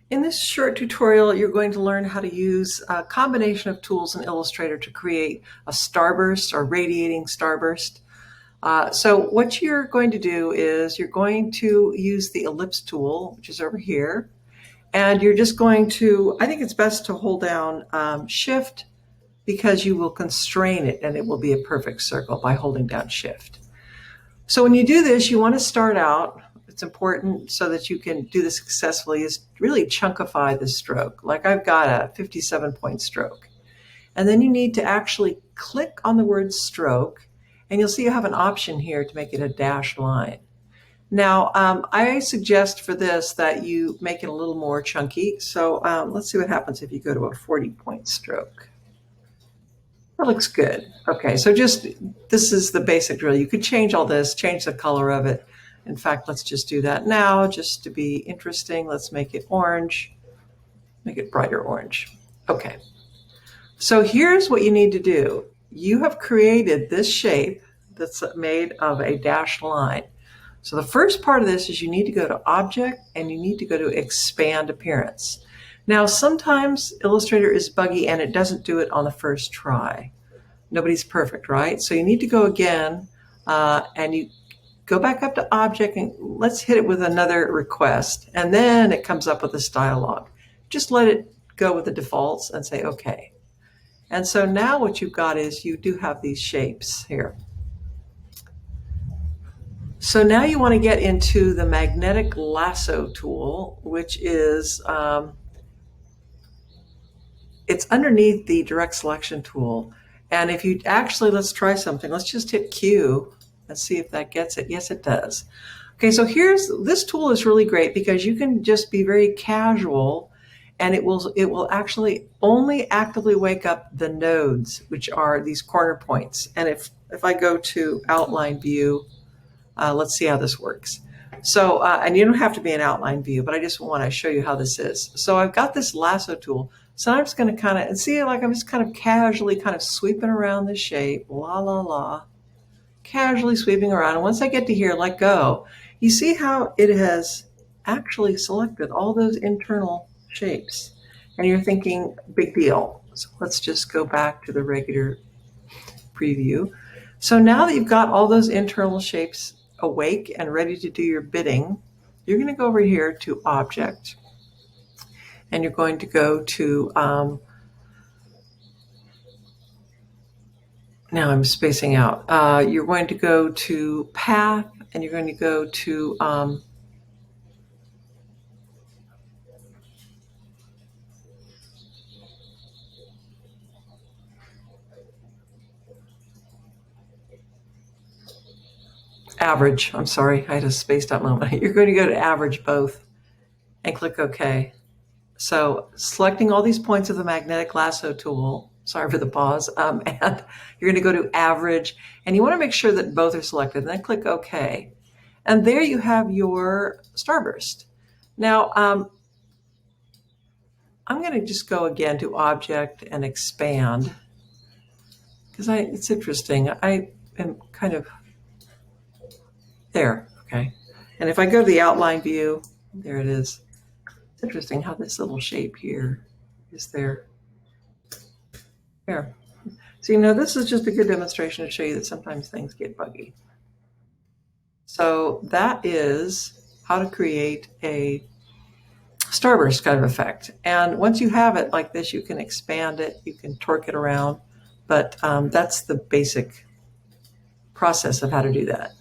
In this short tutorial, you're going to learn how to use a combination of tools in Illustrator to create a starburst or radiating starburst. So what you're going to do is you're going to use the ellipse tool, which is over here, and you're just going to, I think it's best to hold down Shift because you will constrain it and it will be a perfect circle by holding down Shift. So when you do this, you want to start out, it's important so that you can do this successfully, is really chunkify the stroke. Like I've got a 57-point stroke. And then you need to actually click on the word stroke, and you'll see you have an option here to make it a dashed line. Now, I suggest for this that you make it a little more chunky. So let's see what happens if you go to a 40-point stroke. That looks good. Okay, so this is the basic drill. You could change all this, change the color of it. In fact, let's just do that now, just to be interesting. Let's make it orange, make it brighter orange. Okay, so here's what you need to do. You have created this shape that's made of a dashed line. So the first part of this is you need to go to Object and you need to go to Expand Appearance. Now, sometimes Illustrator is buggy and it doesn't do it on the first try. Nobody's perfect, right? So you need to go again and you go back up to Object and let's hit it with another request. And then it comes up with this dialog. Just let it go with the defaults and say, okay. And so now what you've got is you do have these shapes here. So now you want to get into the magnetic lasso tool, which is, it's underneath the direct selection tool. And if you actually, let's try something. Let's just hit Q and see if that gets it. Yes, it does. Okay, so this tool is really great because you can just be very casual and it will actually only actively wake up the nodes, which are these corner points. And if I go to outline view, let's see how this works. So, and you don't have to be in outline view, but I just want to show you how this is. So I've got this lasso tool. So I'm just going to kind of, and see, like I'm just kind of casually kind of sweeping around this shape, la, la, la, casually sweeping around. And once I get to here, let go. You see how it has actually selected all those internal shapes. And you're thinking, big deal. So let's just go back to the regular preview. So now that you've got all those internal shapes awake and ready to do your bidding, you're going to go over here to Object. And you're going to go to, now I'm spacing out. You're going to go to Path, and you're going to go to Average. I'm sorry, I had a spaced out moment. You're going to go to Average both and click OK. So selecting all these points of the magnetic lasso tool, sorry for the pause, and you're going to go to Average, and you want to make sure that both are selected, and then click OK. And there you have your starburst. Now, I'm going to just go again to Object and Expand, because it's interesting. I am kind of there, okay. And if I go to the outline view, there it is. It's interesting how this little shape here is there. There. So, this is just a good demonstration to show you that sometimes things get buggy. So that is how to create a starburst kind of effect. And once you have it like this, you can expand it, you can torque it around, but that's the basic process of how to do that.